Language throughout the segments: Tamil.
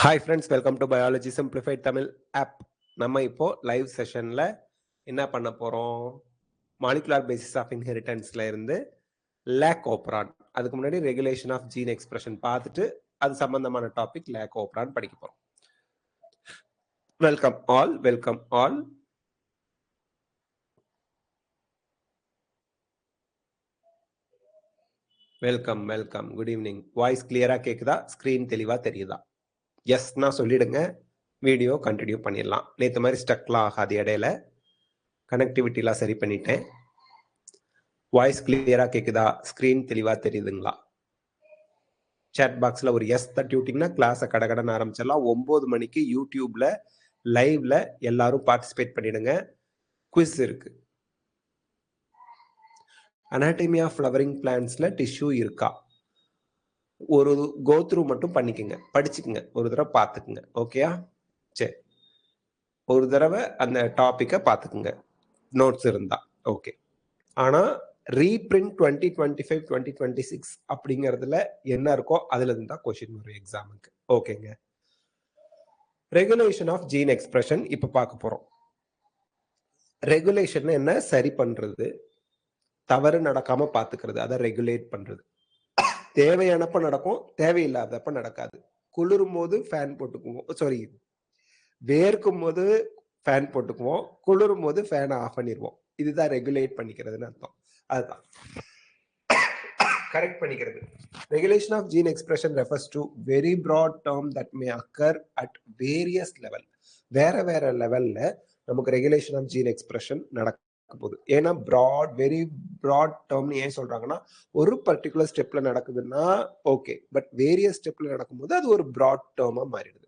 Hi friends, welcome to biology simplified Tamil app. நம்ம இப்போ லைவ் செஷனில் என்ன பண்ண போகிறோம்? மாலிகுலார் பேசிஸ் ஆஃப் இன்ஹெரிட்டன்ஸில் இருந்து லேக் ஓப்ரான், அதுக்கு முன்னாடி ரெகுலேஷன் ஆஃப் ஜீன் எக்ஸ்பிரஷன் பார்த்துட்டு அது சம்பந்தமான டாபிக் லேக் ஓப்ரான் படிக்க போகிறோம். Welcome all, welcome all. Welcome welcome, good evening. Voice கிளியராக கேட்குதா? ஸ்க்ரீன் தெளிவாக தெரியுதா? எஸ்னா சொல்லிடுங்க, வீடியோ கண்டினியூ பண்ணிடலாம். நேற்று மாதிரி ஸ்டக்லாம் ஆகாது, இடையில கனெக்டிவிட்டிலாம் சரி பண்ணிட்டேன். வாய்ஸ் கிளியரா கேக்குதா? ஸ்கிரீன் தெளிவா தெரியுதுங்களா? சாட் பாக்ஸ்ல ஒரு எஸ் தட்டி விட்டீங்கன்னா கிளாஸை கடகடன்னு ஆரம்பிச்சிடலாம். 9 மணிக்கு யூடியூப்ல லைவ்ல எல்லாரும் பார்ட்டிசிபேட் பண்ணிடுங்க. குவிஸ் இருக்கு. அனாட்டமி ஆஃப் ஃப்ளவரிங் பிளான்ட்ஸ்ல டிஷ்யூ இருக்கா? ஒரு கோத்ரூ மட்டும் பண்ணிக்கோங்க, படிச்சுக்குங்க, ஒரு தடவை பார்த்துக்குங்க. ஓகேயா? சரி, ஒரு தடவை அந்த டாபிக்கை பார்த்துக்குங்க நோட்ஸ் இருந்தா. ஓகே. ஆனா ரீபிரிண்ட் 2025 2026 அப்படிங்கிறதுல என்ன இருக்கோ அதுல இருந்து தான் கொஸ்டின் வரும் எக்ஸாமுக்கு. ஓகேங்க. ரெகுலேஷன் ஆஃப் ஜீன் எக்ஸ்பிரஷன் இப்ப பார்க்க போறோம். ரெகுலேஷன் என்ன? சரி பண்றது, தவறு நடக்காம பாத்துக்கிறது, அதை ரெகுலேட் பண்றது. தேவையானப்ப நடக்கும், தேவையில்லாதப்ப நடக்காது. குளிரும் போது ஃபேன் போட்டுக்குவோம், சாரி வேர்க்கும் போது ஃபேன் போட்டுக்குவோம், குளிரும் போது ஃபேனை ஆஃப் பண்ணிடுவோம். இதுதான் ரெகுலேட் பண்ணிக்கிறதுன்னு அர்த்தம். அதுதான் கரெக்ட் பண்ணிக்கிறது. Regulation of gene expression refers to very broad term that may occur at various level. வேற வேற லெவல்ல நமக்கு ரெகுலேஷன் ஆஃப் ஜீன் எக்ஸ்பிரஷன் நடக்க போகுது. ஏன்னா வெரி ப்ராட் டேர்ம்னு ஏன் சொல்றாங்கன்னா, ஒரு பர்டிகுலர் ஸ்டெப்ல நடக்குதுன்னா ஓகே, பட் வேரியஸ் ஸ்டெப்ல நடக்கும்போது அது ஒரு ப்ராட் டேர்மா மாறிடுது.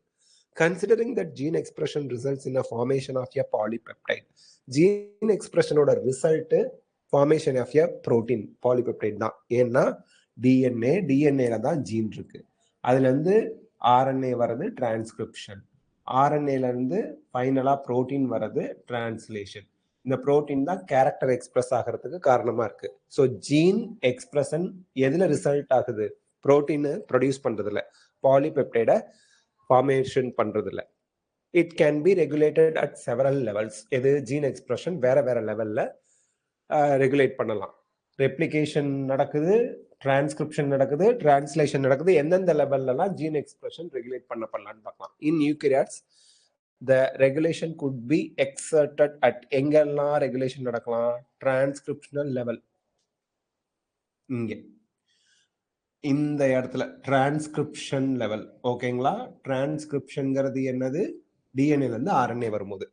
Considering that gene expression results in a formation of a polypeptide, gene expressionோட result formation of a protein polypeptide தான். ஏன்னா டிஎன்ஏல தான் ஜீன் இருக்கு. அதுல இருந்து ஆர்என்ஏ வர்றது டிரான்ஸ்கிரிப்ஷன், ஆர்என்ஏல இருந்து ஃபைனலா புரோட்டீன் வர்றது டிரான்ஸ்லேஷன். இந்த புரோட்டீன் தான் கேரக்டர் எக்ஸ்பிரஸ் ஆகிறதுக்கு காரணமா இருக்கு. ஸோ ஜீன் எக்ஸ்பிரஷன் எதுல ரிசல்ட் ஆகுது? புரோட்டீன் ப்ரொடியூஸ் பண்றதுல, பாலிபெப்டைடை ஃபார்மேஷன் பண்றதுல. It can be regulated at several levels. எது? ஜீன் எக்ஸ்பிரஷன் வேற வேற லெவல்ல ரெகுலேட் பண்ணலாம். ரெப்ளிகேஷன் நடக்குது, டிரான்ஸ்கிரிப்ஷன் நடக்குது, டிரான்ஸ்லேஷன் நடக்குது. எந்தெந்த லெவல்லாம் ஜீன் எக்ஸ்பிரஷன் ரெகுலேட் பண்ணலாம்னு பார்க்கலாம். இன் யூகரியாட்ஸ் the regulation could be exerted at எங்கெல்லாம் ரெகுலேஷன் நடக்கலாம்? Transcriptional level. இங்கே இந்த இடத்துல டிரான்ஸ்கிரிப்ஷன் லெவல். ஓகேங்களா? டிரான்ஸ்கிரிப்ஷன்ங்கிறது என்னது? டிஎன்ஏல இருந்து ஆர்என்ஏ வரும்போது.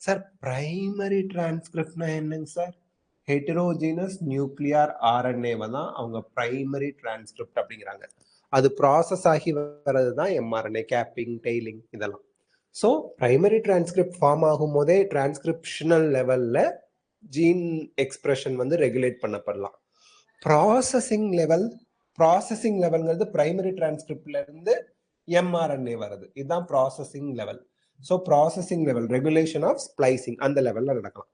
சார் பிரைமரி டிரான்ஸ்கிரிப்ட்னா என்னங்க சார்? ஹெட்டரோஜீனஸ் நியூக்ளியர் ஆர்என்ஏவை தான் அவங்க பிரைமரி டிரான்ஸ்கிரிப்ட் அப்படிங்கிறாங்க. அது ப்ராசஸ் ஆகி வர்றது தான் எம்ஆர்என்ஏ, கேப்பிங், டெய்லிங் இதெல்லாம். ஸோ பிரைமரி டிரான்ஸ்கிரிப்ட் ஃபார்ம் ஆகும் போதே டிரான்ஸ்கிரிப்ஷனல் லெவல்ல ஜீன் எக்ஸ்பிரஷன் வந்து ரெகுலேட் பண்ணப்படலாம். ப்ராசஸிங் லெவல்ங்கிறது பிரைமரி டிரான்ஸ்கிரிப்ட்ல இருந்து எம்ஆர்என்ஏ வருது. இதுதான் processing level. So processing level, regulation of splicing, அந்த லெவல்ல நடக்கலாம்.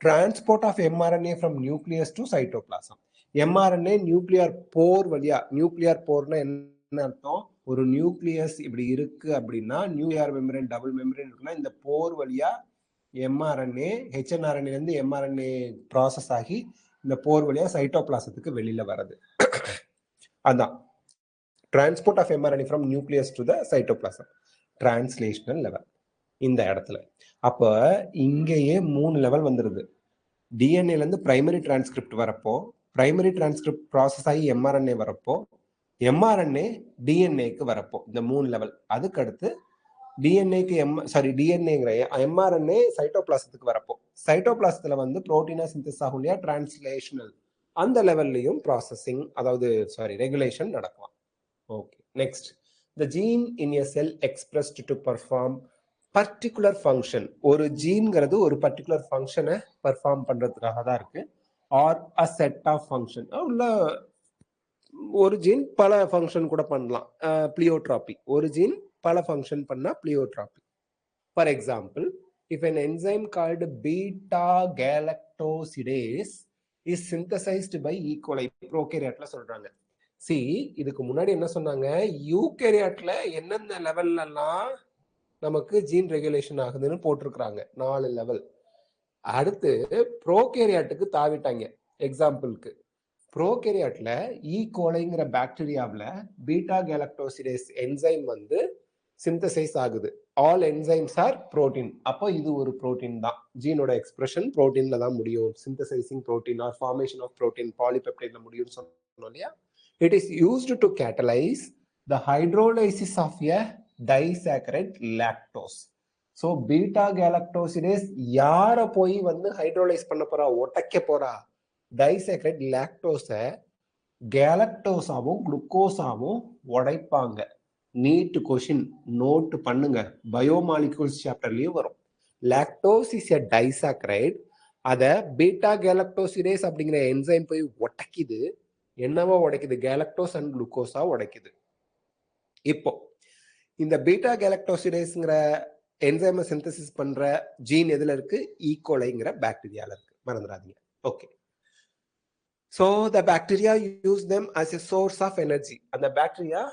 Transport of mRNA from nucleus to cytoplasm. MRNA nuclear pore வழியா, நியூக்ளியர் போர்னா என்ன அர்த்தம்? ஒரு நியூக்ளியஸ் இப்படி இருக்கு அப்படின்னா, நியூக்ளியர் மெம்பரேன், டபுள் மெம்பரேன் இருக்குன்னா, இந்த போர் வழியா எம்ஆர்என்ஏ, ஹெச்என்ஆர்என்ஏ இருந்து எம்ஆர்என்ஏ ப்ராசஸ் ஆகி இந்த போர் வழியா சைட்டோபிளாசத்துக்கு வெளியில வர்றது. அதான் transport of mRNA from nucleus to the cytoplasm, translational level இந்த இடத்துல. அப்ப இங்கேயே 3 லெவல் வந்துருது. டிஎன்ஏல இருந்து பிரைமரி டிரான்ஸ்கிரிப்ட் வரப்போ, பிரைமரி டிரான்ஸ்கிரிப்ட் ப்ராசஸ் ஆகி எம்ஆர்என்ஏ வரப்போ, எம்ஆர்என்ஏ டிஎன்ஏக்கு வரப்போ, இந்த 3 லெவல். அதுக்கு அடுத்து டிஎன்ஏக்கு டிஎன்ஏங்கிற எம்ஆர்என்ஏ சைட்டோபிளாசத்துக்கு வரப்போ, சைட்டோபிளாசத்துல வந்து புரோட்டீனா சிந்தசிஸ் ஆகும் இல்லையா, டிரான்ஸ்லேஷனல், அந்த லெவல்லையும் ப்ராசஸிங், அதாவது ரெகுலேஷன் நடக்கலாம். Okay, next. The gene in a cell expressed to perform particular function. ஒரு ஜீன்ங்கிறது ஒரு பர்டிகுலர் ஃபங்க்ஷனை பெர்ஃபார்ம் பண்றதுக்காக தான் இருக்கு. Or a set of function. உள்ள ஒரு ஜீன் பல ஃபங்க்ஷன் கூட பண்ணலாம். பிளியோட்ராபி, ஒரு ஜீன் பல ஃபங்க்ஷன் பண்ணா pleiotropy. For example, if an enzyme called beta galactosidase is synthesized by E. coli, ப்ரோகேரியாட்ல சொல்றாங்க. இதுக்கு முன்னாடி என்ன சொன்னாங்க, யூகேரியாட்ல என்னென்ன லெவல்லாம் நமக்கு ஜீன் ரெகுலேஷன் ஆகுதுன்னு போட்டிருக்கிறாங்க 4 லெவல். அடுத்து ப்ரோகேரியாட்டுக்கு தாவிட்டாங்க. எக்ஸாம்பிளுக்கு ப்ரோகேரியாட்ல ஈகோலைங்கிற பாக்டீரியாவில் பீட்டா கேலக்டோசிடேஸ் என்சைம் வந்து சிந்தசைஸ் ஆகுது. All enzymes are protein. அப்போ இது ஒரு புரோட்டீன் தான். ஜீனோட எக்ஸ்பிரஷன் புரோட்டீன்ல தான் முடியும். Synthesising protein or formation of protein பாலிபெப்டைட்ல முடியும்னு சொன்னோம் இல்லையா. It is used to catalyse the hydrolysis of a disaccharide lactose. So beta galactosidase யாரை போய் வந்து ஹைட்ரோலைஸ் பண்ண போறா, ஒட்டைக்க போறா? டைசாக்கரைட் லாக்டோஸை கேலக்டோஸாவும் குளுக்கோஸாவும் உடைப்பாங்க. நீட் கொஷின் நோட் பண்ணுங்க, பயோமாலிகூல்ஸ் சாப்டர்லயும் வரும். Lactose is a disaccharide. அதை பீட்டா கேலக்டோசிடேஸ் அப்படிங்கிற என்சைம் போய் உடைக்குது. என்னவா உடைக்குது? கேலக்டோஸ் அண்ட் குளுக்கோஸா உடைக்குது. இப்போ இந்த பீட்டா கேலக்டோசிடேஸ்ங்கிற என்சைமை சிந்தசிஸ் பண்ற ஜீன் எதுல இருக்கு? ஈகோலைங்கிற பாக்டீரியால இருக்கு, மறந்துடாதீங்க. Okay, so the bacteria use them as a source of energy. அந்த பாக்டீரியா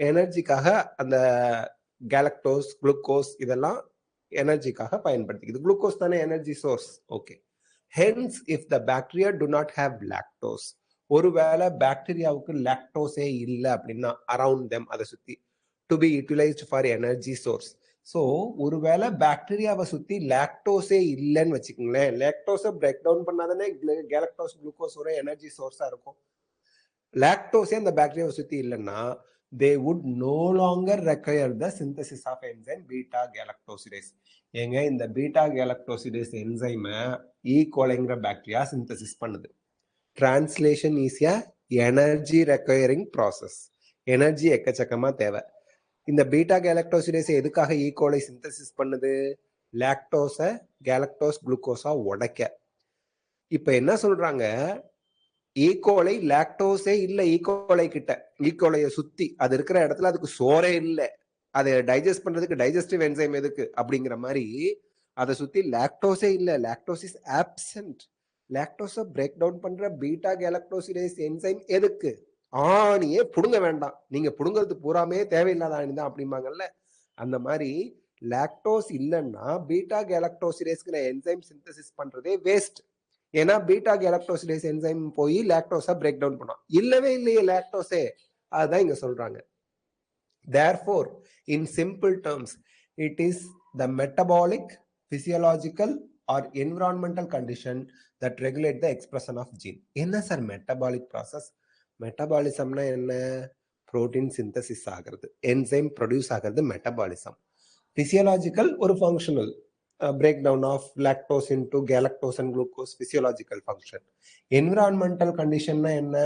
எனர்ஜிக்காக அந்த கேலக்டோஸ் குளுக்கோஸ் இதெல்லாம் எனர்ஜிக்காக பயன்படுத்திக்குது. குளுக்கோஸ் தானே energy source. Okay, hence if the bacteria do not have lactose, ஒருவேளை பாக்டீரியாவுக்கு லாக்டோஸே இல்லை அப்படின்னா அரவுண்ட் தெம், அதை சுத்தி to be utilised for energy source. So ஒருவேளை பாக்டீரியாவை சுத்தி லாக்டோஸே இல்லைன்னு வச்சுக்கோங்களேன், லாக்டோஸை பிரேக் டவுன் பண்ணாதானே கேலக்டோஸ் குளுக்கோஸ் ஒரு எனர்ஜி சோர்ஸா இருக்கும். லாக்டோஸே அந்த பாக்டீரியாவை சுத்தி இல்லைன்னா they would no longer require the synthesis of enzyme beta galactosidase. ஏங்க இந்த பீட்டா கேலக்டோசிடேஸ் என்சைமை ஈகோலைங்கிற பாக்டீரியா சிந்தசிஸ் பண்ணுது. Translation is a energy requiring process. Energy எக்கச்சக்கமா தேவை. இந்த பீட்டா கேலக்டோசிடேஸ் எதுக்காக ஈகோலை சிந்தசிஸ் பண்ணுது? லாக்டோஸை கேலக்டோஸ் குளுக்கோஸா உடைக்க. இப்ப என்ன சொல்றாங்க, ஈகோலை லாக்டோஸே இல்ல ஈகோலை கிட்ட, ஈகோலைய சுத்தி அது இருக்கிற இடத்துல அதுக்கு சோறே இல்லை, அதை டைஜஸ்ட் பண்றதுக்கு டைஜஸ்டிவ் என்சைம் எதுக்கு அப்படிங்கிற மாதிரி அதை சுத்தி லாக்டோஸே இல்லை, லாக்டோஸ் இஸ் ஆப்சென்ட். லாக்டோஸை பிரேக் டவுன் பண்ற பீட்டா கேலக்டோசிடேஸ் என்சைம் எதுக்கு? ஆணியே புடுங்க வேண்டாம், நீங்க புடுங்கிறது பூராமே தேவையில்லாத ஆணி தான் அப்படிம்பாங்கல்ல, அந்த மாதிரி லாக்டோஸ் இல்லைன்னா பீட்டா கேலக்டோசிடேஸ்ங்கிற என்சைம் சிந்தசிஸ் பண்றதே வேஸ்ட். ஏன்னா பீட்டா கேலக்டோசிடேஸ் என்சைம் போய் லாக்டோஸா பிரேக் டவுன் பண்ணும். இல்லவே இல்லையே லாக்டோஸே, அதுதான் இங்க சொல்றாங்க. therefore in simple terms it is the metabolic, physiological or environmental condition that regulate the expression of gene. என்ன சார் மெட்டபாலிக் ப்ராசஸ்? மெட்டபாலிசம்னா என்ன? புரோட்டீன் சிந்தசிஸ் ஆகிறது, என்சைம் ப்ரொடியூஸ் ஆகிறது மெட்டபாலிசம். பிசியலாஜிக்கல் ஒரு functional breakdown of lactose into galactose and glucose, physiological function. Environmental condition na enna?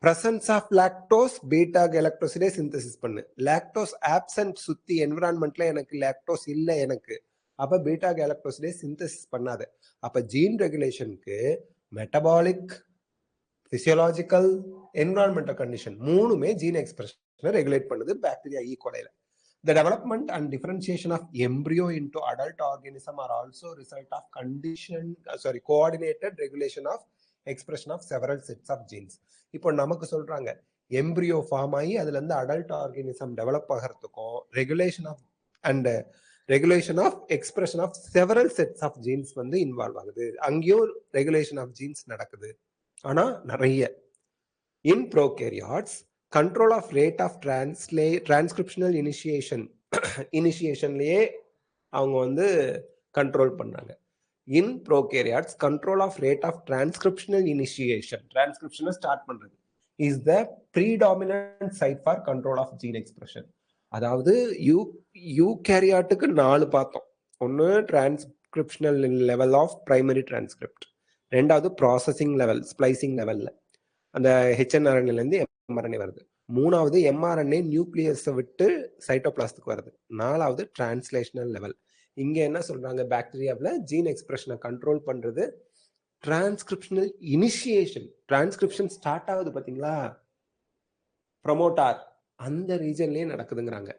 Presence of lactose beta galactosidase synthesis பண்ணு. lactose absent சுத்தி environmentல எனக்கு lactose இல்லை எனக்கு, அப்ப beta galactosidase synthesis பண்ணாது. அப்ப gene regulationக்கு metabolic, physiological, environmental condition மூணுமே gene expression regulate பண்ணுது bacteria E. coli. The development and differentiation of embryo into adult organism are also result of coordinated regulation of expression of several sets of genes. இப்போ நமக்கு சொல்றாங்க எம்பிரியோ ஃபார்ம் ஆகி அதுல இருந்து அடல்ட் ஆர்கானிசம் டெவலப் ஆகிறதுக்கும் regulation of expression of several sets of genes வந்து இன்வால்வ் ஆகுது. அங்கேயும் ரெகுலேஷன் ஆஃப் ஜீன்ஸ் நடக்குது, ஆனா நிறைய. In prokaryotes control of rate of transcriptional initiationலயே அவங்க வந்து கண்ட்ரோல் பண்ணாங்க. in prokaryotes control of rate of transcriptional initiation, transcription start பண்றது is the predominant site for control of gene expression. அதாவது யூகேரியாட்டுக்கு 4 பார்த்தோம். ஒன்னு transcriptional level of primary transcript, ரெண்டாவது ப்ராசஸிங் லெவல் ஸ்ப்ளைசிங் லெவல்ல அந்த ஹெச்என்ஆர்என்ஏல இருந்து எம்ஆர்என்ஏ வருது, மூணாவது எம்ஆர்என்ஏ நியூக்ளியஸை விட்டு சைட்டோபிளாஸ்டுக்கு வருது, நாலாவது டிரான்ஸ்லேஷனல் லெவல். இங்க என்ன சொல்றாங்க, பாக்டீரியாவில் ஜீன் எக்ஸ்பிரஷனை கண்ட்ரோல் பண்றது டிரான்ஸ்கிரிப்ஷனல் இனிஷியேஷன். டிரான்ஸ்கிரிப்ஷன் ஸ்டார்ட் ஆகுது பாத்தீங்களா, ப்ரொமோட்டார் அந்த ரீஜன்லயே நடக்குதுங்கிறாங்க.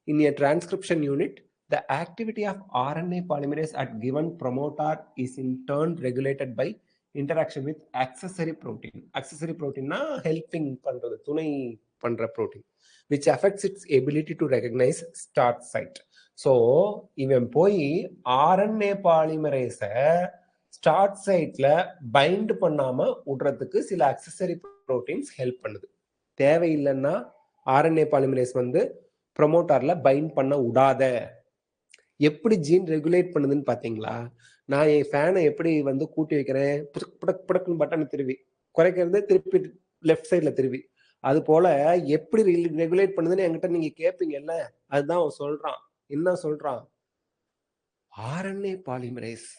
In a transcription unit the activity of RNA polymerase at given promoter is in turn regulated by interaction with accessory protein. Accessory protein na helping பண்றது, துணை பண்ற protein, which affects its ability to recognize start site. So இவன் போய் RNA polymerase ஸ்டார்ட் சைட்ல பைண்ட் பண்ணாம விடுறதுக்கு சில அக்சசரி ப்ரோட்டீன்ஸ் ஹெல்ப் பண்ணுது. தேவையில்லைன்னா ஆர்என்ஏ பாலிமரேஸ் வந்து ப்ரொமோட்டார்ல பைண்ட் பண்ண விடாத. எப்படி ஜீன் ரெகுலேட் பண்ணுதுன்னு பாத்தீங்களா? நான் என் ஃபேனை எப்படி வந்து கூட்டி வைக்கிறேன், புடக்குன்னு பட்டனை திருவி குறைக்கிறது, திருப்பி லெஃப்ட் சைட்ல திருவி, அது போல எப்படி ரெகுலேட் பண்ணுதுன்னு என்கிட்ட நீங்க கேட்பீங்கல்ல, அதுதான் அவன் சொல்றான். என்ன சொல்றான்? ஆர்என்ஏ பாலிமரேஸ்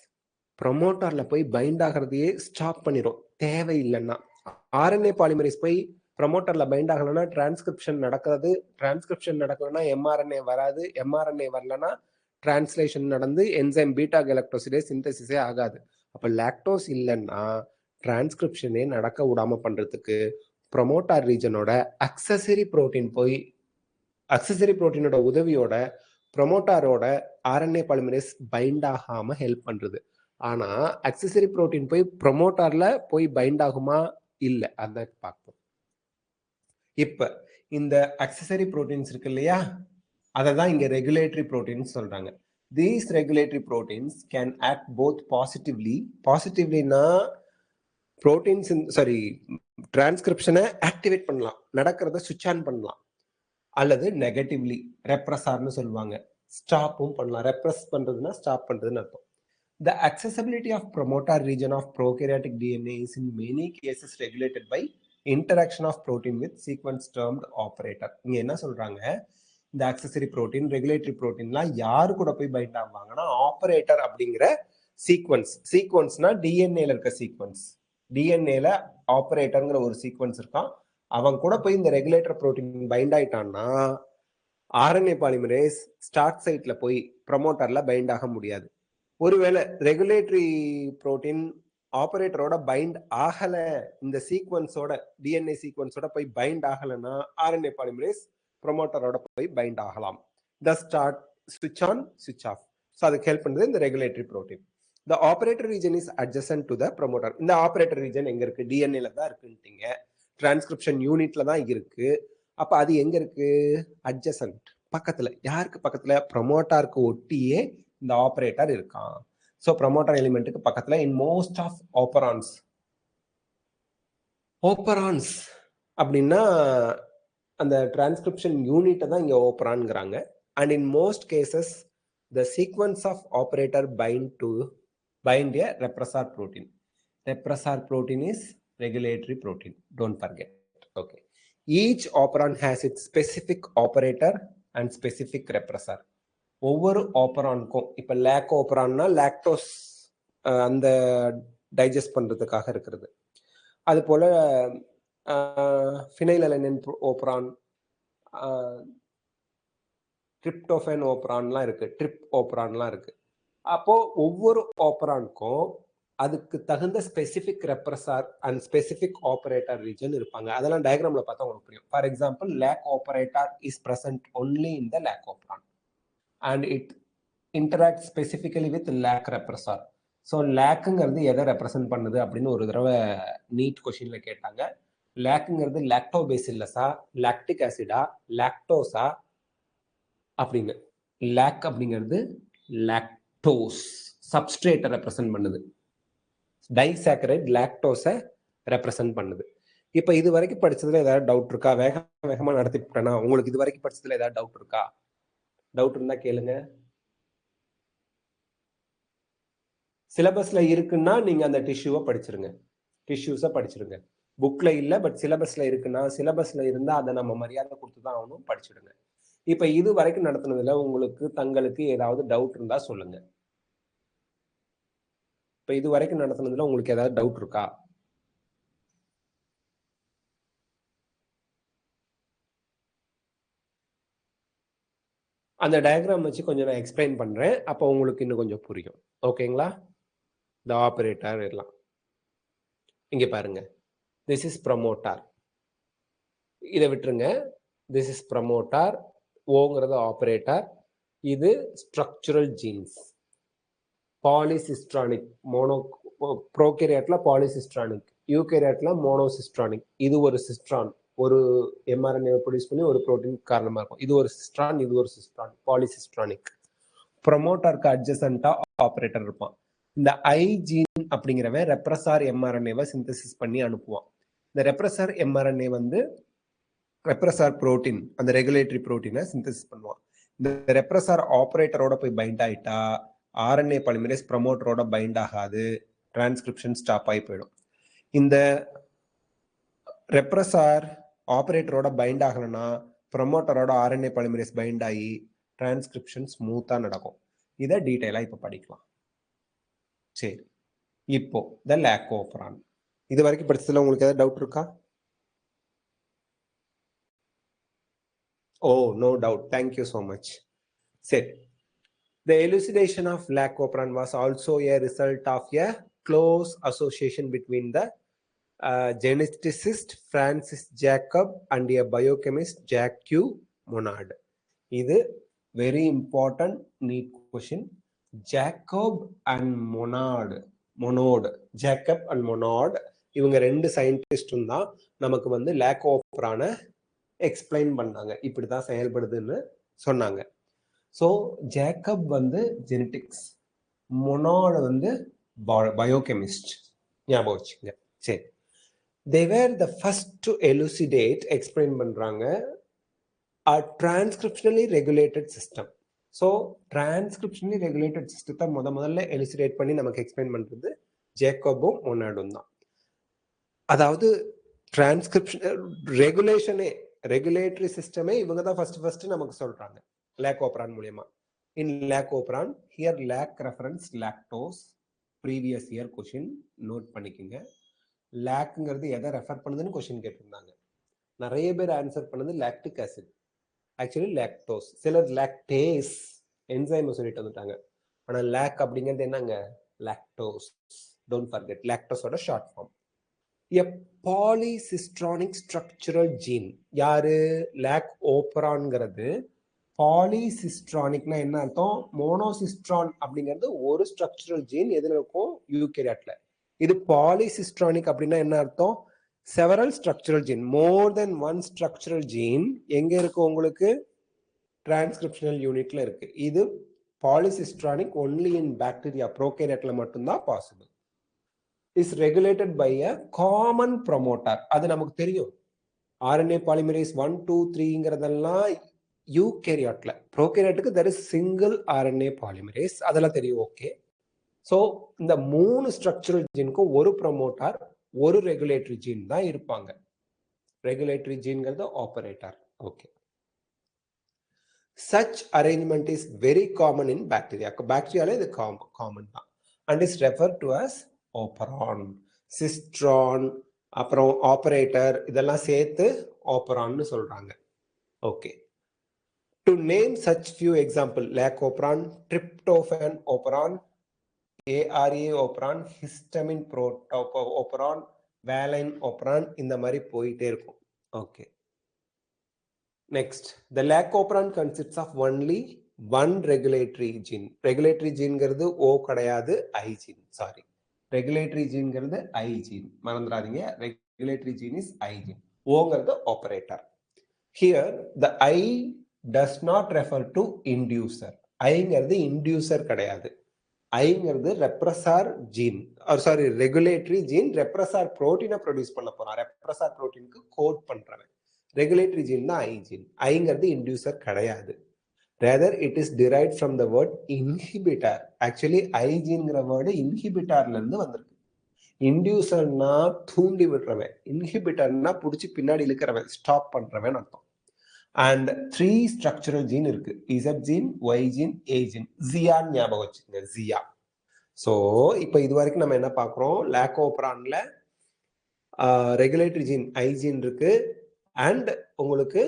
ப்ரொமோட்டார்ல போய் பைண்ட் ஆகிறதையே ஸ்டாப் பண்ணிடும் தேவையில்லைன்னா. ஆர்என்ஏ பாலிமரேஸ் போய் ப்ரொமோட்டர்ல பைண்ட் ஆகலைன்னா டிரான்ஸ்கிரிப்ஷன் நடக்காது, டிரான்ஸ்கிரிப்ஷன் நடக்கலன்னா எம்ஆர்என்ஏ வராது, எம்ஆர்என்ஏ வரலன்னா டிரான்ஸ்லேஷன் நடந்து என்சைம் பீட்டா கலக்டோசிடேஸ் சிந்தசிஸே ஆகாது. அப்ப லாக்டோஸ் இல்லைன்னா டிரான்ஸ்கிரிப்ஷனே நடக்க விடாம பண்றதுக்கு ப்ரொமோட்டார் ரீஜனோட அக்சசரி புரோட்டீன் போய் அக்சசரி புரோட்டீனோட உதவியோட ப்ரொமோட்டாரோட ஆர்என்ஏ பாலிமரேஸ் பைண்ட் ஆகாம ஹெல்ப் பண்றது. ஆனா அக்சசரி புரோட்டீன் போய் ப்ரொமோட்டார்ல போய் பைண்ட் ஆகுமா? இல்ல, அதான் பார்ப்போம். இப்ப இந்த அக்சசரி புரோட்டீன்ஸ் இருக்கு இல்லையா, அதை தான் இங்க ரெகுலேட்டரி புரோட்டீன்ஸ் சொல்றாங்க. These regulatory proteins can act both positively, பாசிட்டிவ்லினா புரோட்டீன்ஸ் சாரி டிரான்ஸ்கிரிப்ஷனை ஆக்டிவேட் பண்ணலாம், நடக்கிறத சுவிட்ச் ஆன் பண்ணலாம், அல்லது நெகட்டிவ்லி ரெப்ரஸார்னு சொல்லுவாங்க, ஸ்டாப்பும் பண்ணலாம். ரெப்ரஸ் பண்றதுன்னா ஸ்டாப் பண்றதுன்னு அர்த்தம். The accessibility of promoter region of prokaryotic DNA is in many cases regulated by interaction of protein with sequence termed operator. இங்க என்ன சொல்றாங்க, இந்த அக்சசரி புரோட்டீன் ரெகுலேட்டரி புரோட்டீன்லாம் யாரு கூட போய் பைண்ட் ஆவாங்கன்னா ஆபரேட்டர் அப்படிங்கிற சீக்வன்ஸ். சீக்வன்ஸ்னா டிஎன்ஏல இருக்க சீக்வன்ஸ், டிஎன்ஏல ஆபரேட்டர்ங்கிற ஒரு சீக்வன்ஸ் இருக்கான், அவன் கூட போய் இந்த ரெகுலேட்டர் புரோட்டீன் பைண்ட் ஆயிட்டான்னா ஆர்என்ஏ பாலிமரேஸ் ஸ்டார்ட் சைட்ல போய் ப்ரொமோட்டர்ல பைண்ட் ஆக முடியாது. ஒருவேளை ரெகுலேட்டரி புரோட்டீன் ஆபரேட்டரோட பைண்ட் ஆகல, இந்த சீக்வன்ஸோட டிஎன்ஏ சீக்வன்ஸோட போய் பைண்ட் ஆகலைன்னா ஆர்என்ஏ பாலிமரேஸ் ப்ரொமோட்டரோட போய் பைண்ட் ஆகலாம். த ஸ்டார்ட் ஸ்விட்ச் ஆன் ஸ்விட்ச் ஆஃப். ஸோ அதுக்கு ஹெல்ப் பண்ணுறது இந்த regulatory protein. The operator region is adjacent to the promoter. இந்த ஆபரேட்டர் ரீஜன் எங்க இருக்கு? டிஎன்ஏல தான் இருக்குன்ட்டீங்க, டிரான்ஸ்கிரிப்ஷன் யூனிட்ல தான் இருக்கு. அப்ப அது எங்க இருக்கு? அட்ஜசன்ட், பக்கத்துல. யாருக்கு பக்கத்துல? ப்ரொமோட்டாருக்கு ஒட்டியே இந்த ஆபரேட்டர் இருக்கான். சோ ப்ரொமோட்டர் எலிமெண்ட்டுக்கு பக்கத்துல இன் மோஸ்ட் ஆஃப் ஆப்பரான்ஸ். ஆப்பரான்ஸ் அப்படின்னா அந்த டிரான்ஸ்கிரிப்ஷன் யூனிட்டை தான் இங்க ஆப்பரான்ங்கிறாங்க. And in most cases the sequence of operator bind a repressor protein. Repressor protein is regulatory protein, don't forget. Okay, each operon has its specific operator and specific repressor. ஒவ்வொரு ஆப்பரானுக்கும், இப்ப லேக் ஆப்பரான்னா லாக்டோஸ் அந்த டைஜஸ்ட் பண்றதுக்காக இருக்கிறது, அது போல ஃபினைலலைனின் ஓப்பரான், ட்ரிப்டோஃபேன் ஓப்பரான்லாம் இருக்கு, ட்ரிப் ஓப்பரான்லாம் இருக்கு. அப்போ ஒவ்வொரு ஆப்பரானுக்கும் அதுக்கு தகுந்த specific repressor and specific operator region இருப்பாங்க. அதெல்லாம் டயக்ராம்ல பார்த்தா உங்களுக்கு புரியும். For example, lac operator is present only in the lac operon and it interacts specifically with lac repressor. So லேக்குங்கிறது எதை ரெப்ரசன்ட் பண்ணுது அப்படின்னு ஒரு தடவை நீட் கொஸ்டின்ல கேட்டாங்க. லேக்குங்கிறது லாக்டோபேசில்லஸா, லாக்டிக் ஆசிடா, லாக்டோஸா அப்படின்னு. லேக் அப்படிங்கிறது லாக்டோஸ் சப்ஸ்ட்ரேட்டை ரெப்ரசன்ட் பண்ணுது, டைசாக்கரைட் லாக்டோஸை ரெப்ரசன்ட் பண்ணுது. இப்போ இது வரைக்கும் படிச்சதுல ஏதாவது டவுட் இருக்கா? வேகமா நடத்திட்டேன்னா உங்களுக்கு இது வரைக்கும் படிச்சதுல ஏதாவது டவுட் இருக்கா? டவுட் இருந்தா கேளுங்க. சிலபஸ்ல இருக்குன்னா நீங்க அந்த டிஷ்யூவை படிச்சிருங்க, டிஷ்யூஸை படிச்சிருங்க. புக்ல இல்ல, பட் சிலபஸ்ல இருக்குன்னா, சிலபஸ்ல இருந்தா அதை நம்ம மரியாதை கொடுத்துதான் ஆகணும், படிச்சிடுங்க. இப்ப இது வரைக்கும் நடத்துனதுல உங்களுக்கு தங்களுக்கு ஏதாவது டவுட் இருந்தா சொல்லுங்க. இப்ப இது வரைக்கும் நடத்துனதுல உங்களுக்கு ஏதாவது டவுட் இருக்கா? அந்த டயக்ராம் வச்சு கொஞ்சம் நான் எக்ஸ்பிளைன் பண்றேன், அப்போ உங்களுக்கு இன்னும் கொஞ்சம் புரியும். ஓகேங்களா? இந்த ஆபரேட்டர் எல்லாம் இங்க பாருங்க. திஸ் இஸ் ப்ரமோட்டார், இதை விட்டுருங்க. திஸ் இஸ் ப்ரமோட்டார், ஓங்கிறது ஆபரேட்டர், இது ஸ்ட்ரக்சுரல் ஜீன்ஸ், பாலிசிஸ்ட்ரானிக் ப்ரோகேரியாட்ல பாலிசிஸ்ட்ரானிக், யூகேரியாட்ல மோனோசிஸ்ட்ரானிக். இது ஒரு சிஸ்ட்ரான், ஒரு எம்ஆர்என்ஏ ப்ரொடியூஸ் பண்ணி ஒரு புரோட்டீன் காரணமா இருக்கும். இது ஒரு சிஸ்ட்ரான், இது ஒரு சிஸ்ட்ரான், பாலிசிஸ்ட்ரானிக். ப்ரொமோட்டருக்கு அட்ஜசண்டா ஆபரேட்டர் இருப்பான். இந்த ஐ ஜீன் அப்படிங்கிறவன் ரெப்ரஸார் எம்ஆர்என்ஏவை சிந்தசிஸ் பண்ணி அனுப்புவான். இந்த ரெப்ரஸார் எம்ஆர்என்ஏ வந்து ரெப்ரஸார் புரோட்டீன், அந்த ரெகுலேட்டரி புரோட்டீனை சிந்தசிஸ் பண்ணுவான். இந்த ரெப்ரஸார் ஆபரேட்டரோட போய் பைண்ட் ஆயிட்டா ஆர்என்ஏ பாலிமரேஸ் ப்ரமோட்டரோட பைண்ட் ஆகாது, டிரான்ஸ்கிரிப்ஷன் ஸ்டாப் ஆகி போயிடும். இந்த ரெப்ரஸார் ஆபரேட்டரோட பைண்ட் ஆகலைன்னா ப்ரமோட்டரோட ஆர்என்ஏ பாலிமரேஸ் பைண்ட் ஆகி டிரான்ஸ்கிரிப்ஷன் ஸ்மூத்தா நடக்கும். இதை டீட்டெயிலா இப்ப படிக்கலாம். சரி, இப்போ த லாக்கோபரான். இது வரைக்கும் படிச்சதுல உங்களுக்கு ஏதாவது டவுட் இருக்கா? Oh, no doubt. Thank you so much. Said the elucidation of lacoperan was also a result of a close association between the geneticist Francis Jacob and a biochemist Jacques Monod. இது very important neat question. Jacob and Monod, Jacob and Monod, இவங்க ரெண்டு சயின்டிஸ்டும் தான் நமக்கு வந்து லாக்கோபரான எக்ஸ்பிளைன் பண்ணாங்க, இப்படிதான் செயல்படுதுன்னு சொன்னாங்க. ஸோ ஜேக்கப் வந்து ஜெனட்டிக்ஸ், மொனாட் வந்து பயோகெமிஸ்ட், ஞாபகம் வச்சுங்க. சரி, they were the first to elucidate, explain பண்றாங்க, a transcriptionally regulated system. So transcriptionally regulated சிஸ்டத்தை முதல்ல எலுசிடேட் பண்ணி நமக்கு எக்ஸ்பிளைன் பண்றது ஜேக்கபும் மொனாடும் தான். அதாவது டிரான்ஸ்கிரிப்ஷன் ரெகுலேஷனே, ரெகுலேட்டரி சிஸ்டமே இவங்க தான் ஃபர்ஸ்ட் நமக்கு சொல்றாங்க லாக்கோபரான் மூலியமா. In lac operon, here lac reference lactose, previous year question note பண்ணிக்கோங்க. லாக்ங்கிறது எதை ரெஃபர் பண்ணுதுன்னு கொஷின் கேட்டிருந்தாங்க. நிறைய பேர் ஆன்சர் பண்ணது லாக்டிக் ஆசிட், ஆக்சுவலி லாக்டோஸ். சிலர் லாக்டேஸ் என்சைம் சொல்லிட்டு வந்துட்டாங்க. ஆனா லாக் அப்படிங்கிறது என்னங்க? லாக்டோஸ். டோன்ட் ஃபர்கெட், லாக்டோஸோட short form. A polycistronic structural gene. யாரு? லாக்கோபரான்ங்கிறது பாலிசிஸ்ட்ரானிக்னா என்ன அர்த்தம்? மோனோசிஸ்ட்ரான் அப்படிங்கிறது ஒரு ஸ்ட்ரக்சரல் ஜீன் எதுல இருக்கும்? யூகேரியாட்ல. இது பாலிசிஸ்ட்ரானிக் அப்படின்னா என்ன அர்த்தம்? செவரல் ஸ்ட்ரக்சரல் ஜீன், மோர் தென் ஒன் ஸ்ட்ரக்சரல் ஜீன் எங்க இருக்கு உங்களுக்கு? டிரான்ஸ்கிரிப்ஷனல் யூனிட்ல இருக்கு. இது பாலிசிஸ்ட்ரானிக் ஒன்லி இன் பாக்டீரியா, ப்ரோகேரியாட்ல மட்டும்தான் possible. is regulated by a common promoter. அது நமக்கு தெரியும். RNA polymerase 1, 2, 3ங்கிறதெல்லாம் யூகேரியாட்ல. ப்ரோகேரியாட்டுக்கு there is single RNA polymerase, அதெல்லாம் தெரியும். ஓகே, ஸோ இந்த 3 ஸ்ட்ரக்சரல் ஜீனுக்கும் ஒரு ப்ரொமோட்டார், ஒரு ரெகுலேட்டரி ஜீன் தான் இருப்பாங்க. ரெகுலேட்டரி ஜீன்ங்கிறது operator. Okay, such arrangement is very common in bacteria. பாக்டீரியால இது காமன் தான். and is referred to as operon. Cistron அப்புறம் ஆபரேட்டர் இதெல்லாம் சேர்த்து ஓப்பரான்னு சொல்றாங்க. Okay, to name such few example: lac operon, tryptophan operon, ARA operon, histamine operon, valine operon, இந்த மாதிரி போயிட்டே இருக்கும். Okay, next, the lac operon consists of only one regulatory gene. Regulatory ஜீன்ங்கிறது ஓ கிடையாது, I gene. Sorry, regulatory ஜீன்ங்கிறது I gene, மறந்துடாதீங்க. Regulatory gene is I gene, ஓங்கிறது operator. Here the I does not refer to inducer. ஐங்கிறது இன்டியூசர் கிடையாது. ஐங்கிறது repressor gene, sorry regulatory gene. Repressor புரோட்டீனை ப்ரொடியூஸ் பண்ண போறான், ரெப்ரஸார் புரோட்டீனுக்கு கோட் பண்றவன். ரெகுலேட்டரி ஜீன் தான் ஐ ஜீன். ஐங்கிறது இன்டியூசர் கிடையாது. Rather, it is derived from the word inhibitor. Actually, ஐஜீன்ங்கிற வேர்டு இன்ஹிபிட்டார்ல இருந்து வந்திருக்கு. இன்டியூசர்னா தூண்டி விடுறவன், இன்ஹிபிட்டர்னா புடிச்சு பின்னாடி இழுக்கிறவன், ஸ்டாப் பண்றவன் அர்த்தம். அண்ட் 3 ஸ்ட்ரக்சரல் ஜீன் இருக்கு: இசட் ஜீன், ஒய் ஜீன், ஏ ஜீன். ஜியான்னு ஞாபகம் வச்சுக்கோங்க, ஜியா. ஸோ இப்போ இது வரைக்கும் நம்ம என்ன பார்க்குறோம்? லாக்கோபரான்ல ரெகுலேட்டரி ஜீன் ஐ ஜீன் இருக்கு, அண்ட் உங்களுக்கு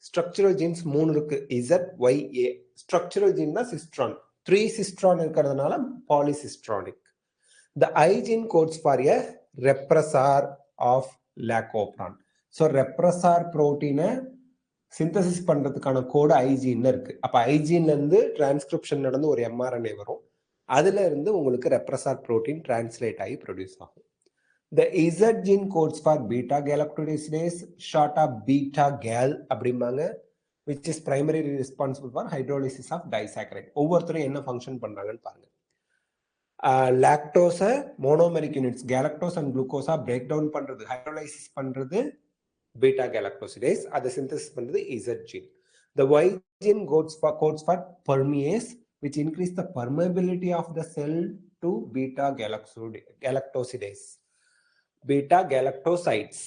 ஸ்ட்ரக்சரல் ஜீன்ஸ் 3 இருக்கு: Z, Y, A. Structural gene தான் சிஸ்ட்ரான். 3 சிஸ்ட்ரான் இருக்கிறதுனால polycistronic. The I gene codes for a repressor of lac operon. So repressor புரோட்டீனை சிந்தசிஸ் பண்றதுக்கான கோடு ஐஜீன் இருக்கு. அப்ப ஐஜீன்ல இருந்து டிரான்ஸ்கிரிப்ஷன் நடந்து ஒரு எம்ஆர்என்ஏ வரும். அதுல இருந்து உங்களுக்கு ரெப்ரஸார் புரோட்டீன் டிரான்ஸ்லேட் ஆகி ப்ரொடியூஸ் ஆகும். The Z gene codes for beta galactosidase, short of beta gal அப்படிம்பாங்க, which is primarily responsible for hydrolysis of disaccharide. ஒவ்வொருத்தரும் என்ன ஃபங்க்ஷன் பண்றாங்கன்னு பாருங்க. லாக்டோஸை மோனோமெரிக் யூனிட்ஸ் கேலக்டோஸ் அண்ட் குளுக்கோஸா பிரேக் டவுன் பண்றது, ஹைட்ரோலைசிஸ் பண்றது பீட்டா கேலக்டோசிடேஸ், அதை சிந்தசிஸ் பண்றது Z gene. The Y gene codes for permease, which increase the permeability of the cell to beta galactosidase. Beta galactosides.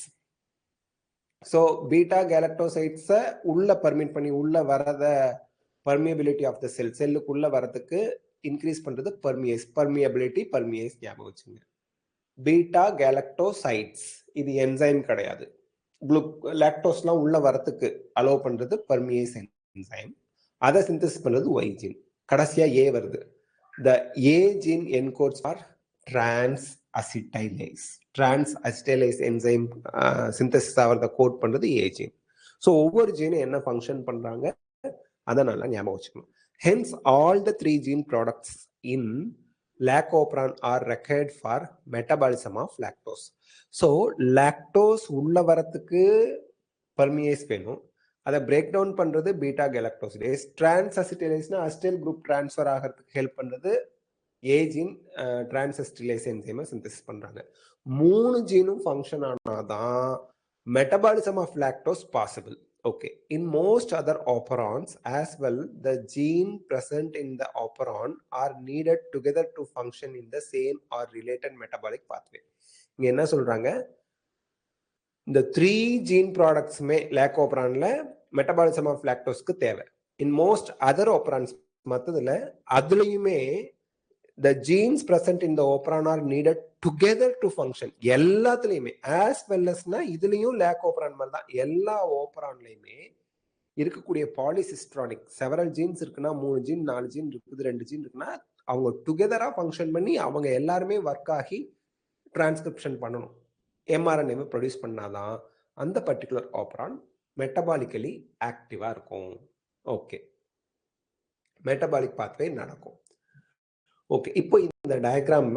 So beta கேலக்டோசைட்ஸை உள்ள பர்மிட் பண்ணி உள்ள வரத பர்மியபிலிட்டி ஆஃப் த செல்லுக்குள்ள வரதுக்கு இன்க்ரீஸ் பண்றது பர்மியபிலிட்டி ஞாபகம் வச்சுங்க. பீட்டா கேலக்டோசைட்ஸ் இது என்சைம் கிடையாது. லாக்டோஸ்லாம் உள்ள வரத்துக்கு அலோவ் பண்றது பர்மியேஸ் என்சைம். அதை சிந்தசிஸ் பண்றது ஒய் ஜீன். கடைசியா ஏ வருது. த ஏ ஜீன் என்கோட்ஸ் ஃபார் டிரான்ஸ்அசிட்டைலேஸ் என்சைம் சிந்தசிஸ் ஆகிறத கோட் பண்றது ஏ ஜீன். ஸோ ஒவ்வொரு ஜீனும் என்ன ஃபங்க்ஷன் பண்றாங்க அதை நல்லா ஞாபகம் வச்சுக்கணும். Hence all the 3 gene products in lac operon are required for metabolism of lactose. So lactose உள்ள வரத்துக்கு பர்மியேஸ் வேணும், அதை பிரேக் டவுன் பண்றது பீட்டா கேலக்டோசிடேஸ். டிரான்ஸ்அசிட்டைலேஸ்னா அசிட்டைல் குரூப் டிரான்ஸ்ஃபர் ஆகிறதுக்கு ஹெல்ப் பண்றது ஏ ஜீன் டிரான்ஸ்அசிட்டைலேஸ் என்சைமை சிந்தசிஸ் பண்றாங்க. 3 ஜீனும் ஃபங்க்ஷன் ஆனாதான் metabolism of lactose possible. Okay. In most other operons as well, the gene present in the operon are needed together to function in the same or related metabolic pathway. இங்க என்ன சொல்றாங்க, இந்த 3 gene products மே லாக்டோபிரான்ல மெட்டபாலிசம் ஆஃப் லாக்டோஸ்க்கு தேவை. In most other operons மத்ததுல அதுலயுமே the genes present in the operon are needed together to function. எல்லாத்துலயுமே as well asனா இதுலயும் லாக்டோபிரான் மாதிரி தான். எல்லா ஓப்பரான்லயுமே இருக்கக்கூடிய பாலிசிஸ்ட்ரானிக் செவரல் ஜீன்ஸ் இருக்குன்னா 3 ஜீன் 4 ஜீன் இருக்குது 2 ஜீன் இருக்குன்னா அவங்க டுகெதரா ஃபங்க்ஷன் பண்ணி அவங்க எல்லாருமே ஒர்க் ஆகி டிரான்ஸ்கிரிப்ஷன் பண்ணணும். எம்ஆர்என்ஏவை ப்ரொடியூஸ் பண்ணாதான் அந்த பர்டிகுலர் ஆப்பரான் மெட்டபாலிக்கலி ஆக்டிவா இருக்கும். ஓகே, மெட்டபாலிக் பாத்வே நடக்கும். ஓகே, இப்போ இந்த டயக்ராம்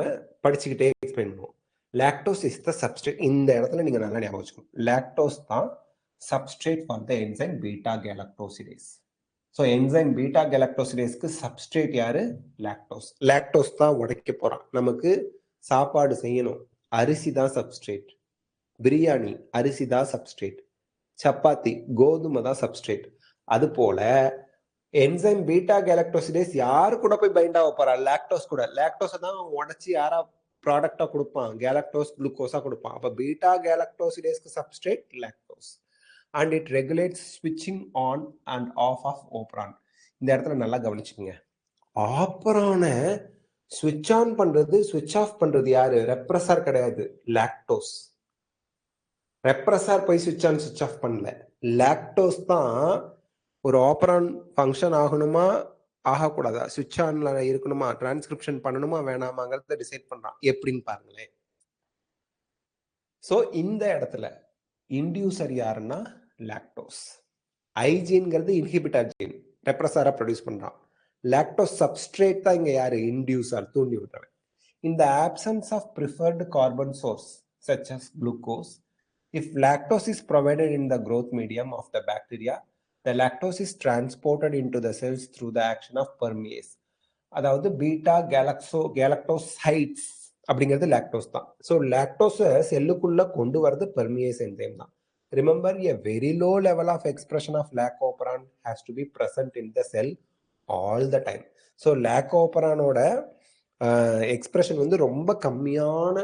படிச்சுக்கிட்டே எக்ஸ்பிளைன் பண்ணுவோம். Lactose is the substrate. இந்த இடத்துல நீங்க நல்லா ஞாபகம் வச்சுக்கணும், லாக்டோஸ் தான் substrate for the enzyme beta galactosidase. So enzyme beta கேலக்டோசிடேஸ்க்கு சப்ஸ்ட்ரேட் யாரு? லாக்டோஸ். லாக்டோஸ் தான் உடைக்க போறான். நமக்கு சாப்பாடு செய்யணும், அரிசி தான் சப்ஸ்ட்ரேட். பிரியாணி அரிசி தான் சப்ஸ்ட்ரேட். சப்பாத்தி கோதுமை தான் சப்ஸ்ட்ரேட். அது போல என்சைம் பீட்டா கேலக்டோசிடேஸ் யாரு கூட போய் பைண்ட் ஆக போறா? லாக்டோஸ் கூட. லாக்டோஸை தான் உடைச்சி யாரா ப்ராடக்டா கொடுப்பான்? கேலக்டோஸ் குளுக்கோஸா கொடுப்பான். அப்ப பீட்டா கேலக்டோசிடேஸ்க்கு substrate lactose. and it regulates switching on and off of operon. இந்த இடத்துல நல்லா கவனிச்சுக்கோங்க, ஆப்பரானை ஸ்விட்ச் ஆன் பண்றது ஸ்விட்ச் ஆஃப் பண்றது யாரு? ரெப்ரஸார் கிடையாது, லாக்டோஸ். ரெப்ரஸார் போய் ஸ்விட்ச் ஆன் ஸ்விட்ச் ஆஃப் பண்ணல, லாக்டோஸ் தான் ஒரு ஆப்பரான் ஃபங்க்ஷன் ஆகணுமா ஆகக்கூடாதா, ஸ்விட்ச் ஆன்ல இருக்கணுமா, டிரான்ஸ்கிரிப்ஷன் பண்ணணுமா வேணாமாங்கிறத டிசைட் பண்றான். எப்படின்னு பாருங்களேன். ஸோ இந்த இடத்துல இன்டியூசர் யாருன்னா லாக்டோஸ். ஐஜீன்ங்கிறது இன்ஹிபிட்டர் ஜீன், ரெப்ரஸாரா ப்ரொடியூஸ் பண்றான். லாக்டோஸ் சப்ஸ்ட்ரேட் தான் இங்க யாரு? இன்டியூசர், தூண்டி விடுறவன். In the absence of preferred carbon source such as glucose, if lactose is provided in the growth medium of the bacteria, the lactose is transported into the cells through the action of permease. அதாவது பீட்டா கேலக்டோசைட்ஸ் அப்படிங்கிறது லாக்டோஸ் தான். ஸோ லாக்டோஸை செல்லுக்குள்ள கொண்டு வரது பெர்மியேஸ் என்சைம் தான். Remember, a very low level of expression of லாக்டோபரான் has to be present in the cell all the time. So லாக்டோபரானோட எக்ஸ்பிரஷன் வந்து ரொம்ப கம்மியான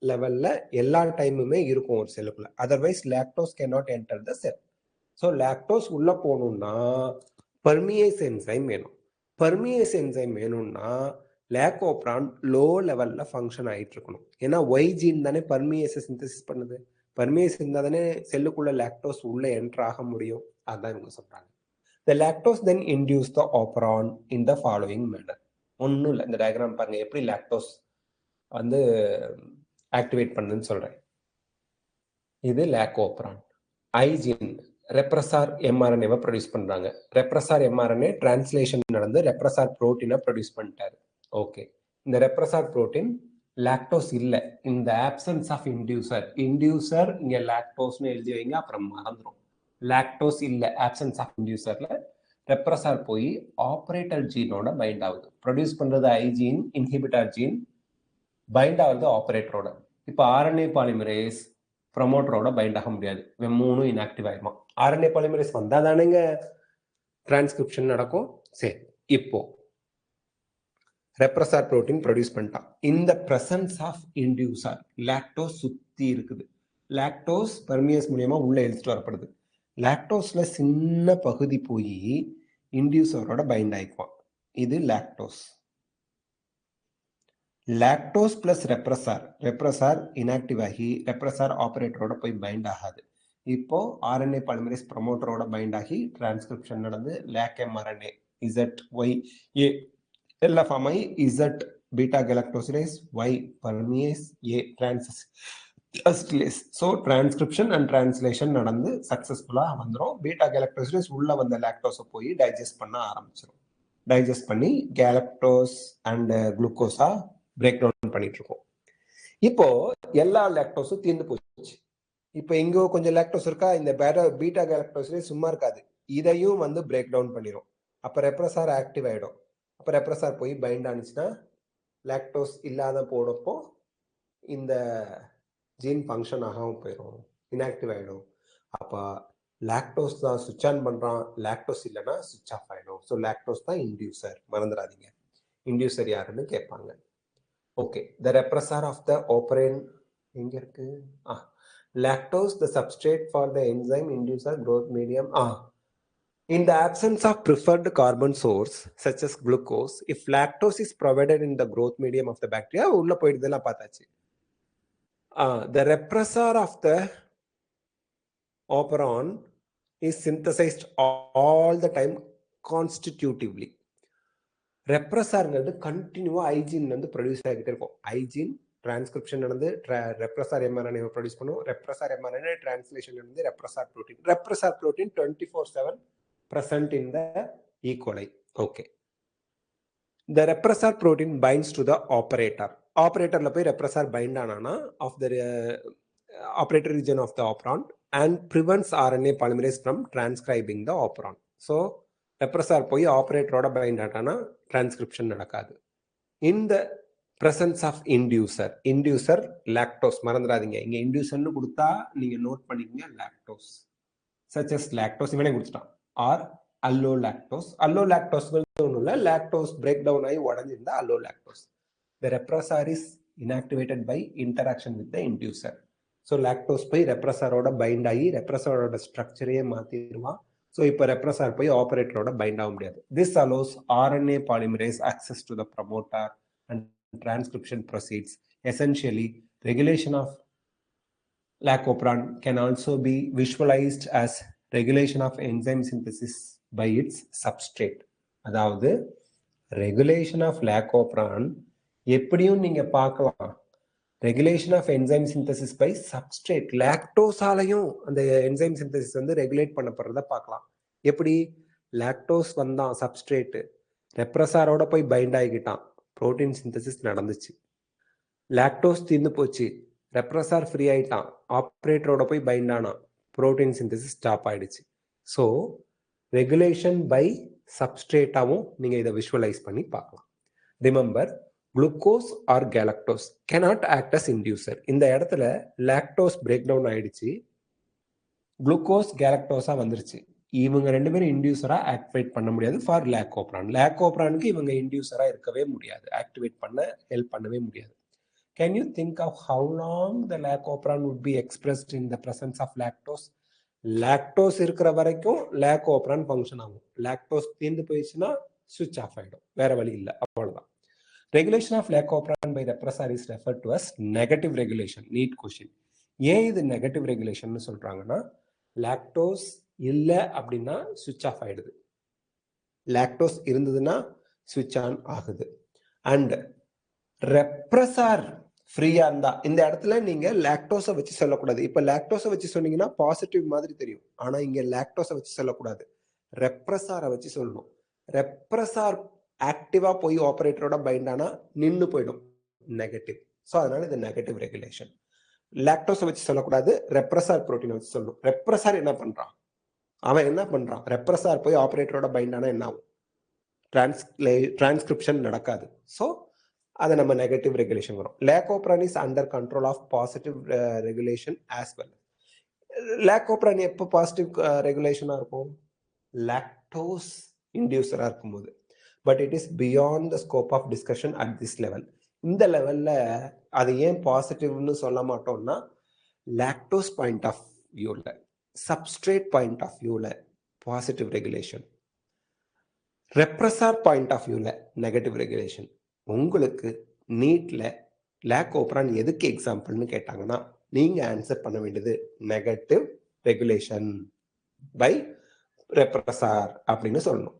லெவல்ல எல்லா டைமுமே இருக்கும் ஒரு செல்லுக்குள்ள. Otherwise lactose cannot enter the cell. So lactose உள்ள போகணும்னா பெர்மியேஸ் என்சைம் வேணும். பெர்மியேஸ் என்சைம் வேணும்னா லாக்டோபரான் லோ லெவல்ல ஃபங்க்ஷன் ஆகிட்டு இருக்கணும். ஏன்னா ஒய் ஜீன் தானே பெர்மியேஸை சிந்தசிஸ் பண்ணுது. பெர்மியேஸ் இருந்தால் தானே செல்லுக்குள்ள லாக்டோஸ் உள்ள என்டர் ஆக முடியும். அதான் இவங்க சொல்றாங்க. The lactose then induce the operon in the following manner. ஒன்றும் இல்லை, இந்த டயக்ராம் பாருங்க, எப்படி லாக்டோஸ் வந்து ஆக்டிவேட் பண்ணுன்னு சொல்றேன். இது லாக்டோபரான். ஐஜீன் ரெப்ரஸார் எம்ஆர்என்ஏவை ப்ரொடியூஸ் பண்றாங்க. ரெப்ரஸார் எம்ஆர்என்ஏ டிரான்ஸ்லேஷன் நடந்து ரெப்ரஸார் புரோட்டீனை ப்ரொடியூஸ் பண்ணிட்டாரு. ஓகே, இந்த ரெப்ரஸார் புரோட்டீன் லாக்டோஸ் இல்லை. இந்த ஆப்சன்ஸ் ஆஃப் இண்டியூசர் இங்க லாக்டோஸ்னு எழுதி வைங்க, அப்புறம் மறந்துடும். லாக்டோஸ் இல்லை, ஆப்சன்ஸ் ஆஃப் இண்டியூசர்ல ரெப்ரஸார் போய் ஆப்ரேட்டர் ஜீனோட பைண்ட் ஆகுது. ப்ரொடியூஸ் பண்றது ஐ ஜீன், இன்ஹிபிட்டார் ஜீன், பைண்ட் ஆகுது ஆப்ரேட்டரோட. இப்போ ஆர்என்ஏ பாலிமரேஸ் ப்ரொமோட்டரோட பைண்ட் ஆக முடியாது, இவன் மூணும் இன்ஆக்டிவ் ஆயிடுமா. ஆர்என்ஏ பாலிமரேஸ் வந்தா தானேங்க டிரான்ஸ்கிரிப்ஷன் நடக்கும். சரி, இப்போ ரெப்ரஸார் புரோட்டீன் ப்ரொடியூஸ் பண்ணிட்டான். இந்த பிரசன்ஸ் ஆஃப் இண்டியூசர் லாக்டோஸ் சுத்தி இருக்குது. லாக்டோஸ் பெர்மியஸ் மூலியமா உள்ள எடுத்துட்டு வரப்படுது. லாக்டோஸ்ல சின்ன பகுதி போய் இண்டியூசரோட பைண்ட் ஆயிக்குவான். இது lactose. Lactose plus repressor inactive ஆகி ரெப்ரஸார் ஆப்ரேட்டரோட போய் பைண்ட் ஆகாது. இப்போ ஆர்என்ஏ பாலிமரேஸ் ப்ரொமோட்டரோட பைண்ட் ஆகி டிரான்ஸ்கிரிப்ஷன் நடந்து லேக் எம்ஆர்என்ஏ ZYA எல்லாம் ஃபார்ம் ஆகி Z beta galactosidase Y permease A டிரான்ஸ்லேஸ். ஸோ டிரான்ஸ்கிரிப்ஷன் அண்ட் டிரான்ஸ்லேஷன் நடந்து சக்சஸ்ஃபுல்லாக வந்துடும். பீட்டா கலக்டோசிலேஸ் உள்ள வந்த லாக்டோஸை போய் டைஜஸ்ட் பண்ண ஆரம்பிச்சிடும். டைஜஸ்ட் பண்ணி கேலக்டோஸ் அண்ட் குளுக்கோஸா பிரேக் டவுன் பண்ணிட்டு இருக்கோம். இப்போ எல்லா லாக்டோஸும் தீர்ந்து போச்சு. இப்போ எங்கோ கொஞ்சம் லாக்டோஸ் இருக்கா, இந்த பீட்டா கேலக்டோஸ்லேயே சும்மா இருக்காது, இதையும் வந்து பிரேக் டவுன் பண்ணிடும். அப்போ ரெப்ரஸார் ஆக்டிவ் ஆகிடும். அப்போ ரெப்ரஸார் போய் பைண்ட் ஆனிச்சுன்னா லாக்டோஸ் இல்லாத போடப்போ இந்த ஜீன் ஃபங்க்ஷன் ஆகாமல் போயிடும், இன்ஆக்டிவ் ஆகிடும். அப்போ லாக்டோஸ் தான் சுவிட்ச் ஆன் பண்ணுறான், லாக்டோஸ் இல்லைன்னா சுவிட்ச் ஆஃப் ஆகிடும். ஸோ லாக்டோஸ் தான் இண்டியூசர், மறந்துடாதீங்க. இண்டியூசர் யாருன்னு கேட்பாங்க. Okay, the repressor of the operon எங்கே இருக்கு? Lactose, the substrate for the enzyme inducer growth medium. In the absence of preferred carbon source, such as glucose, if lactose is provided in the growth medium of the bacteria, ulla poidudella paathachu. The repressor of the operon is synthesized all the time constitutively. ரெப்ரஸார்ங்கிறது கண்டினியூவா ஐஜீன் வந்து ப்ரொடியூஸ் ஆகிட்டே இருக்கும். ஐஜீன் டிரான்ஸ்கிரிப்ஷன் நடந்து ரெப்ரஸார் எம்ஆர்என்ஏ ப்ரொடியூஸ் பண்ணும். ரெப்ரஸார் எம்ஆர்என்ஏ டிரான்ஸ்லேஷன் நடந்து repressor protein 24/7 present in the E. coli. Okay. The repressor protein binds to the operator. Operatorல போய் repressor bind ஆனானா of the operator region of the operon and prevents RNA polymerase from transcribing the operon. So repressor போய் operatorோட bind ஆனானா transcription நடக்காது. In the presence of inducer lactose, மறந்துடாதீங்க, இங்க inducerன்னு கொடுத்தா நீங்க நோட் பண்ணிக்கங்க lactose, such as lactose இவனே கொடுத்துட்டான், or allolactose. Allolactose ஒன்றும் இல்லை, லாக்டோஸ் பிரேக் டவுன் ஆகி உடஞ்சிருந்தா allolactose. The repressor is inactivated by interaction with the inducer. So lactose போய் ரெப்ரஸரோட பைண்ட் ஆகி ரெப்ரஸரோட ஸ்ட்ரக்சரையே மாற்றிடுவான். ஸோ இப்போ ரெப்ரஸர் போய் ஆப்ரேட்டரோட பைண்ட் ஆக முடியாது. This allows RNA polymerase access to the promoter and transcription proceeds. Essentially, regulation of lac-operon can also be visualized as regulation of enzyme synthesis by its substrate. அதாவது ரெகுலேஷன் ஆஃப் லாக்-ஓப்ரான் எப்படியும் நீங்க பார்க்கலாம், regulation of enzyme synthesis by substrate. லாக்டோஸாலையும் அந்த என்சைம் சிந்தசிஸ் வந்து ரெகுலேட் பண்ணப்படுறத பார்க்கலாம். எப்படி? லாக்டோஸ் வந்தான் சப்ஸ்ட்ரேட்டு, ரெப்ரஸாரோட போய் பைண்ட் ஆகிக்கிட்டான், புரோட்டீன் சிந்தசிஸ் நடந்துச்சு. லாக்டோஸ் தீர்ந்து போச்சு, ரெப்ரஸார் ஃப்ரீ ஆயிட்டான், ஆப்ரேட்டரோட போய் பைண்ட் ஆனான், புரோட்டீன் சிந்தசிஸ் ஸ்டாப் ஆயிடுச்சு. ஸோ ரெகுலேஷன் பை சப்ஸ்ட்ரேட்டாவும் நீங்க இதை விஷுவலைஸ் பண்ணி பார்க்கலாம். Remember, glucose or galactose cannot act as inducer. இந்த இடத்துல லாக்டோஸ் பிரேக் டவுன் ஆயிடுச்சு, குளுக்கோஸ் கேலக்டோஸா வந்துருச்சு. இவங்க ரெண்டு பேரும் இண்டியூசரா ஆக்டிவேட் பண்ண முடியாது ஃபார் லாக்-ஓப்ரான். லாக்-ஓப்ரானுக்கு இவங்க இண்டியூசரா இருக்கவே முடியாது, ஆக்டிவேட் பண்ண ஹெல்ப் பண்ணவே முடியாது. Can you think of how long the lac-operon would be expressed in the presence of lactose? Lactose இருக்கிற வரைக்கும் லாக்-ஓப்ரான் ஃபங்க்ஷன் ஆகும். லாக்டோஸ் தீர்ந்து போயிடுச்சுன்னா சுவிட்ச் ஆஃப் ஆகிடும், வேற வழி இல்லை, அவ்வளவுதான். Regulation of lac operon by repressor is referred to as negative regulation. NEET question. ஏன் இது நெகட்டிவ் ரெகுலேஷன் சொல்றாங்கன்னா, லாக்டோஸ் இல்லை அப்படின்னா சுவிட்ச் ஆஃப் ஆயிடுது, லாக்டோஸ் இருந்ததுன்னா சுவிட்ச் ஆன் ஆகுது. அண்ட் ரெப்ரஸர் ஃப்ரீயா இருந்தா இந்த இடத்துல நீங்க லாக்டோஸை வச்சு சொல்லக்கூடாது. இப்ப லாக்டோஸை வச்சு சொன்னீங்கன்னா பாசிட்டிவ் மாதிரி தெரியும், ஆனா இங்க லாக்டோஸை வச்சு சொல்லக்கூடாது, ரெப்ரஸாரை வச்சு சொல்லணும். ரெப்ரஸார் ஆக்டிவா போய் ஆபரேட்டரோட பைண்ட் ஆனா நின்னு போயிடும், நெகட்டிவ். ஸோ அதனால இது நெகட்டிவ் ரெகுலேஷன். லாக்டோஸை வச்சு சொல்லக்கூடாது, ரெப்ரஸார் புரோட்டீனை வச்சு சொல்லணும். ரெப்ரஸார் என்ன பண்றான்? அவன் என்ன பண்றான்? ரெப்ரஸார் போய் ஆபரேட்டரோட பைண்ட் ஆனா என்ன ஆகும்? டிரான்ஸ்கிரிப்ஷன் நடக்காது. ஸோ அதை நம்ம நெகட்டிவ் ரெகுலேஷன் வரும். Lac operon is under control of positive regulation as well. Lac operon எப்போ பாசிட்டிவ் ரெகுலேஷனா இருக்கும்? லாக்டோஸ் இன்டியூசரா இருக்கும்போது. But it is beyond the scope of discussion at this level. இந்த லெவல்ல அது ஏன் பாசிட்டிவ்னு சொல்ல மாட்டோம்னா, லாக்டோஸ் பாயிண்ட் ஆஃப் வியூல, சப்ஸ்ட்ரேட் பாயிண்ட் ஆஃப் வியூல positive regulation, repressor point of வியூல நெகட்டிவ் ரெகுலேஷன். உங்களுக்கு நீட்ல லாக்கோப்ரான் எதுக்கு எக்ஸாம்பிள்னு கேட்டாங்கன்னா, நீங்க ஆன்சர் பண்ண வேண்டியது நெகட்டிவ் ரெகுலேஷன் பை ரெப்ரஸார் அப்படின்னு சொல்லணும்.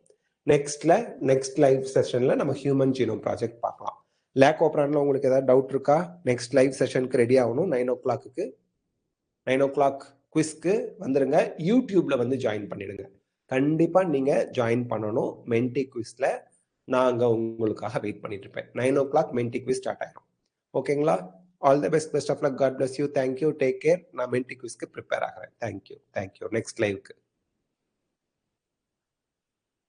நெக்ஸ்ட் லைவ் செஷன்ல நம்ம ஹியூமன் ஜீனோம் ப்ராஜெக்ட் பார்க்கலாம். லாக்கோப்ரான்ல உங்களுக்கு ஏதாவது டவுட் இருக்கா? நெக்ஸ்ட் லைவ் செஷனுக்கு ரெடி ஆகணும். 9 o'clock குவிஸ்க்கு வந்துருங்க. யூடியூப்ல வந்து ஜாயின் பண்ணிடுங்க. கண்டிப்பா நீங்க ஜாயின் பண்ணணும். மென்டி குவிஸ்ல நாங்க உங்களுக்காக வெயிட் பண்ணிட்டு இருப்பேன். 9 o'clock மென்டி குவிஸ் ஸ்டார்ட் ஆயிரும். ஓகேங்களா? All the best of luck. God bless you. Thank you. Take care. நான் மென்டி குவிஸ்க்கு ப்ரிப்பேர் ஆகிறேன். தேங்க்யூ. நெக்ஸ்ட் லைவ்க்கு